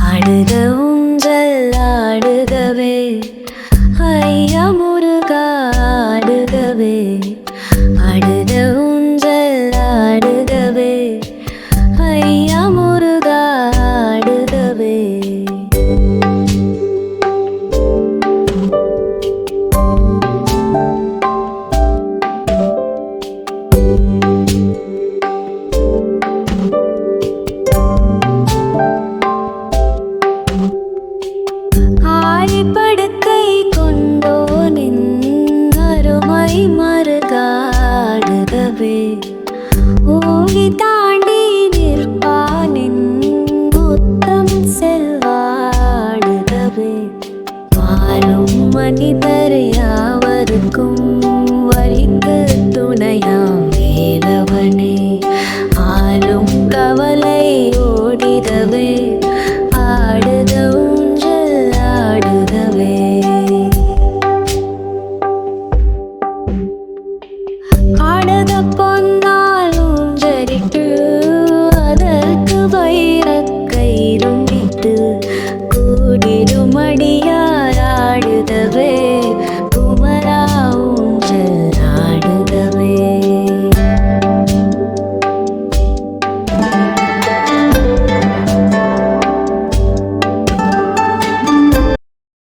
ஆடுக ஊஞ்சல் ஆடுகவே, ஐயா முருகா ஆடுகவே. ஆடுக ஊஞ்சல் ஆடுகவே, ஐயா முருகா ஆடுகவே. ஆழிப்படுக்கை கொண்டோனின் அருமை மருகாடுகவே. ஓங்கி தாண்டி நிற்பானின் முத்தம் செல்வாடுகவே. வாழும் மனிதர் யாவருக்கும் வரிக்கு துணையாம் வேலவனே. ஆளும் கவலை ஓடிடவே, ஆடுக ஊஞ்சல் ஆடுகவே. ஆடுக பொன்னால் ஊஞ்சலிட்டு, அதற்கு வைரக் கயிறுண்டிட்டு,